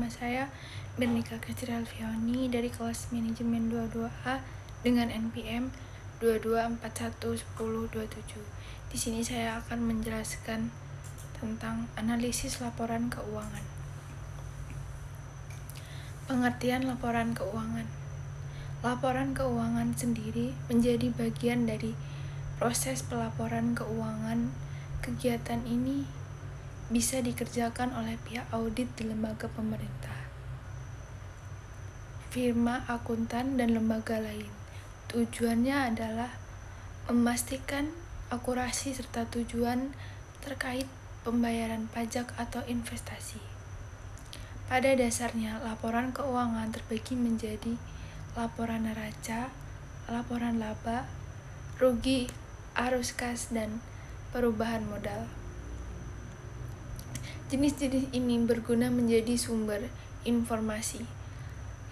Nama saya Bernika Kecil Alfioni dari kelas manajemen 22A dengan NPM 22411027. Di sini saya akan menjelaskan tentang analisis laporan keuangan. Pengertian laporan keuangan. Laporan keuangan sendiri menjadi bagian dari proses pelaporan keuangan. Kegiatan ini bisa dikerjakan oleh pihak audit di lembaga pemerintah, firma akuntan, dan lembaga lain. Tujuannya adalah memastikan akurasi serta tujuan terkait pembayaran pajak atau investasi. Pada dasarnya, laporan keuangan terbagi menjadi laporan neraca, laporan laba, rugi, arus kas, dan perubahan modal. Jenis-jenis ini berguna menjadi sumber informasi.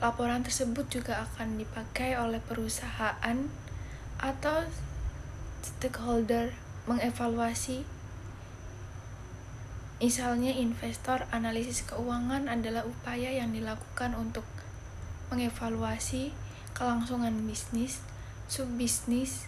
Laporan tersebut juga akan dipakai oleh perusahaan atau stakeholder mengevaluasi. Misalnya, investor. Analisis keuangan adalah upaya yang dilakukan untuk mengevaluasi kelangsungan bisnis, subbisnis,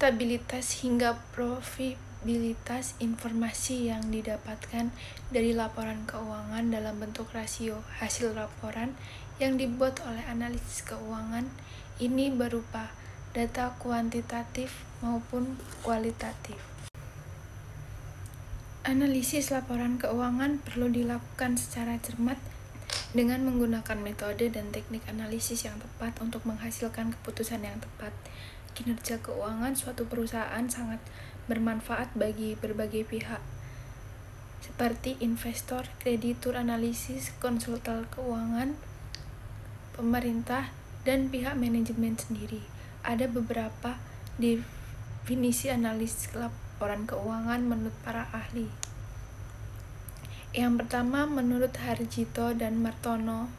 stabilitas hingga profitabilitas informasi yang didapatkan dari laporan keuangan dalam bentuk rasio hasil laporan yang dibuat oleh analisis keuangan. Ini berupa data kuantitatif maupun kualitatif. Analisis laporan keuangan perlu dilakukan secara cermat dengan menggunakan metode dan teknik analisis yang tepat untuk menghasilkan keputusan yang tepat. Kinerja keuangan suatu perusahaan sangat bermanfaat bagi berbagai pihak, seperti investor, kreditur, analisis, konsultan keuangan, pemerintah, dan pihak manajemen sendiri. Ada beberapa definisi analisis laporan keuangan menurut para ahli. Yang pertama, menurut Harjito dan Martono,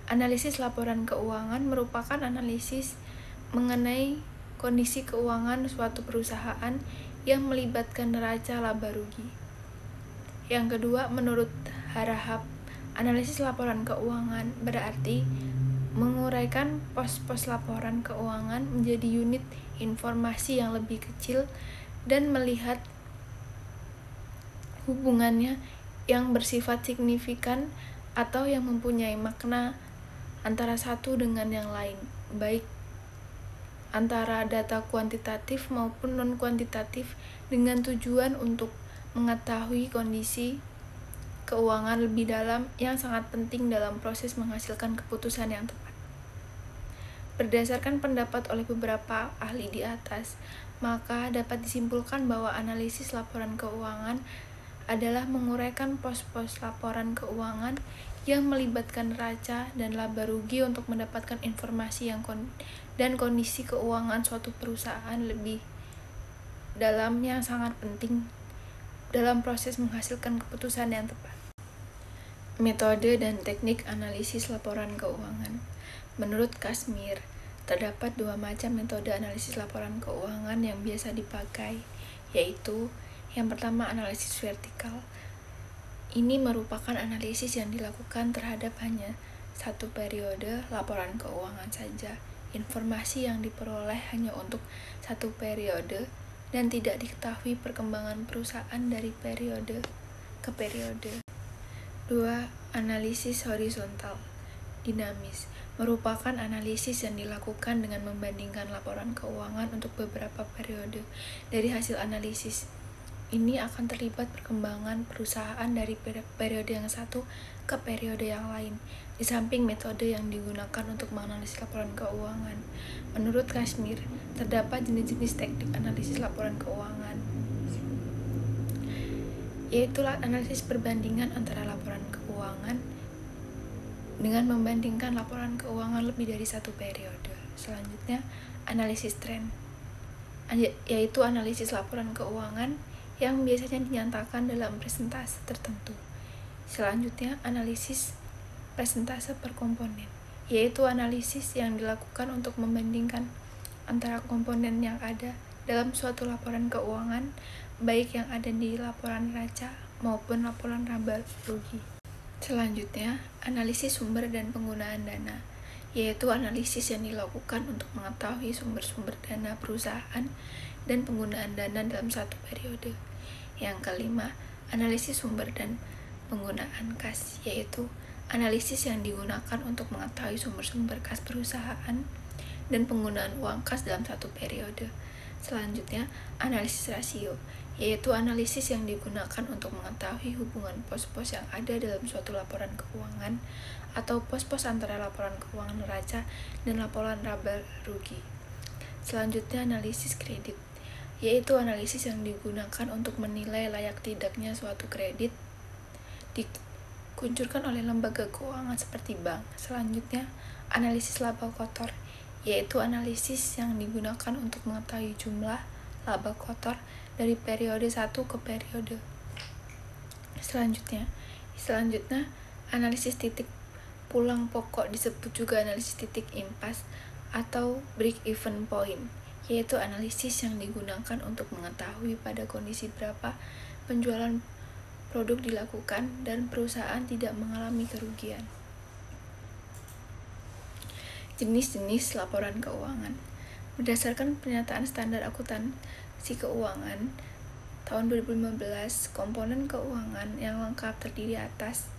analisis laporan keuangan merupakan analisis mengenai kondisi keuangan suatu perusahaan yang melibatkan neraca, laba, rugi. Yang kedua, menurut Harahap, analisis laporan keuangan berarti menguraikan pos-pos laporan keuangan menjadi unit informasi yang lebih kecil dan melihat hubungannya yang bersifat signifikan atau yang mempunyai makna antara satu dengan yang lain, baik antara data kuantitatif maupun non-kuantitatif, dengan tujuan untuk mengetahui kondisi keuangan lebih dalam yang sangat penting dalam proses menghasilkan keputusan yang tepat. Berdasarkan pendapat oleh beberapa ahli di atas, maka dapat disimpulkan bahwa analisis laporan keuangan adalah menguraikan pos-pos laporan keuangan yang melibatkan neraca dan laba rugi untuk mendapatkan informasi dan kondisi keuangan suatu perusahaan lebih dalam yang sangat penting dalam proses menghasilkan keputusan yang tepat. Metode dan teknik analisis laporan keuangan. Menurut Kasmir, terdapat dua macam metode analisis laporan keuangan yang biasa dipakai, yaitu yang pertama, analisis vertikal. Ini merupakan analisis yang dilakukan terhadap hanya satu periode laporan keuangan saja. Informasi yang diperoleh hanya untuk satu periode dan tidak diketahui perkembangan perusahaan dari periode ke periode. 2. Analisis horizontal dinamis merupakan analisis yang dilakukan dengan membandingkan laporan keuangan untuk beberapa periode. Dari hasil analisis ini akan terlibat perkembangan perusahaan dari periode yang satu ke periode yang lain. Di samping metode yang digunakan untuk menganalisis laporan keuangan, menurut Kasmir, terdapat jenis-jenis teknik analisis laporan keuangan, yaitu analisis perbandingan antara laporan keuangan dengan membandingkan laporan keuangan lebih dari satu periode. Selanjutnya, analisis tren, yaitu analisis laporan keuangan yang biasanya dinyatakan dalam persentase tertentu. Selanjutnya, analisis persentase per komponen, yaitu analisis yang dilakukan untuk membandingkan antara komponen yang ada dalam suatu laporan keuangan, baik yang ada di laporan neraca maupun laporan laba rugi. Selanjutnya, analisis sumber dan penggunaan dana, yaitu analisis yang dilakukan untuk mengetahui sumber-sumber dana perusahaan dan penggunaan dana dalam satu periode. Yang kelima, analisis sumber dan penggunaan kas, yaitu analisis yang digunakan untuk mengetahui sumber-sumber kas perusahaan dan penggunaan uang kas dalam satu periode. Selanjutnya, analisis rasio, yaitu analisis yang digunakan untuk mengetahui hubungan pos-pos yang ada dalam suatu laporan keuangan atau pos-pos antara laporan keuangan neraca dan laporan laba rugi. Selanjutnya, analisis kredit, yaitu analisis yang digunakan untuk menilai layak tidaknya suatu kredit dikuncurkan oleh lembaga keuangan seperti bank. Selanjutnya, analisis laba kotor, yaitu analisis yang digunakan untuk mengetahui jumlah laba kotor dari periode satu ke periode. Selanjutnya, analisis titik pulang pokok disebut juga analisis titik impas atau break even point, yaitu analisis yang digunakan untuk mengetahui pada kondisi berapa penjualan produk dilakukan dan perusahaan tidak mengalami kerugian. Jenis-jenis laporan keuangan. Berdasarkan pernyataan standar akuntansi keuangan tahun 2015, komponen keuangan yang lengkap terdiri atas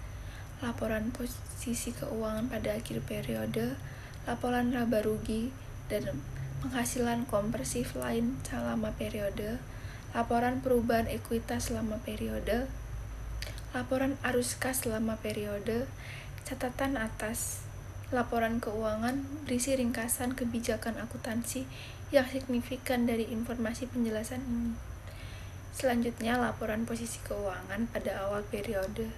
laporan posisi keuangan pada akhir periode, laporan laba rugi dan penghasilan kompresif lain selama periode, laporan perubahan ekuitas selama periode, laporan arus kas selama periode. Catatan atas laporan keuangan berisi ringkasan kebijakan akuntansi yang signifikan dari informasi penjelasan ini. Selanjutnya, laporan posisi keuangan pada awal periode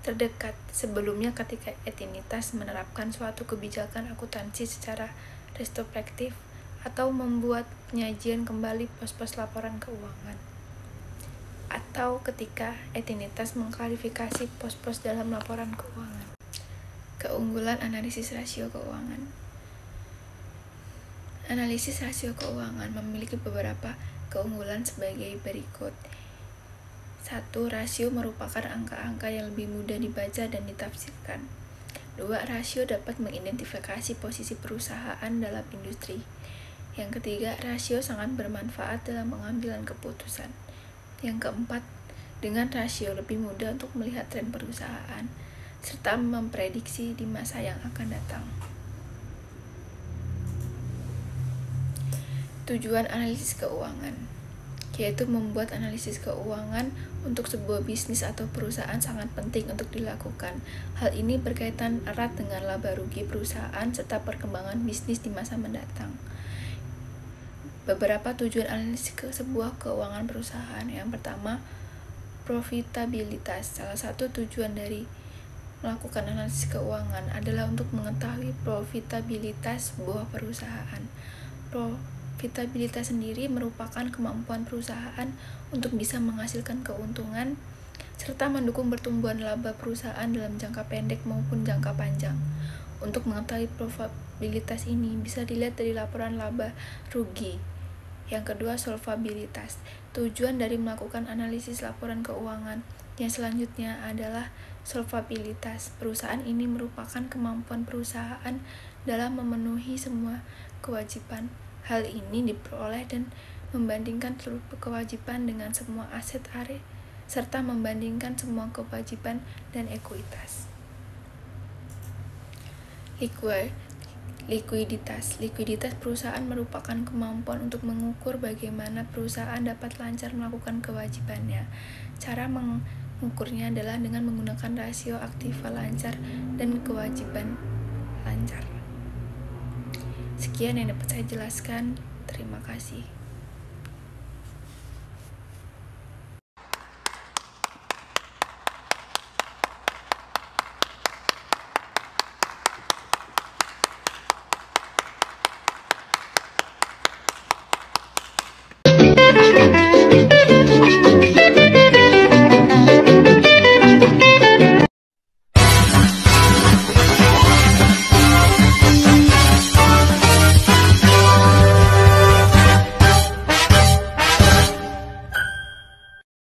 terdekat. Sebelumnya, ketika entitas menerapkan suatu kebijakan akuntansi secara retrospektif atau membuat penyajian kembali pos-pos laporan keuangan, atau ketika entitas mengklarifikasi pos-pos dalam laporan keuangan. Keunggulan analisis rasio keuangan. Analisis rasio keuangan memiliki beberapa keunggulan sebagai berikut. 1. Rasio merupakan angka-angka yang lebih mudah dibaca dan ditafsirkan. 2. Rasio dapat mengidentifikasi posisi perusahaan dalam industri. Yang ketiga, rasio sangat bermanfaat dalam pengambilan keputusan. Yang keempat, dengan rasio lebih mudah untuk melihat tren perusahaan serta memprediksi di masa yang akan datang. Tujuan analisis keuangan, yaitu membuat analisis keuangan untuk sebuah bisnis atau perusahaan sangat penting untuk dilakukan. Hal ini berkaitan erat dengan laba rugi perusahaan serta perkembangan bisnis di masa mendatang. Beberapa tujuan analisis sebuah keuangan perusahaan. Yang pertama, profitabilitas. Salah satu tujuan dari melakukan analisis keuangan adalah untuk mengetahui profitabilitas sebuah perusahaan. Profitabilitas sendiri merupakan kemampuan perusahaan untuk bisa menghasilkan keuntungan serta mendukung pertumbuhan laba perusahaan dalam jangka pendek maupun jangka panjang. Untuk mengetahui profitabilitas ini bisa dilihat dari laporan laba rugi. Yang kedua, solvabilitas. Tujuan dari melakukan analisis laporan keuangan yang selanjutnya adalah solvabilitas. Perusahaan ini merupakan kemampuan perusahaan dalam memenuhi semua kewajiban. Hal ini diperoleh dan membandingkan seluruh kewajiban dengan semua aset serta membandingkan semua kewajiban dan ekuitas. Likuiditas. Likuiditas perusahaan merupakan kemampuan untuk mengukur bagaimana perusahaan dapat lancar melakukan kewajibannya. Cara mengukurnya adalah dengan menggunakan rasio aktiva lancar dan kewajiban lancar. Sekian yang dapat saya jelaskan. Terima kasih.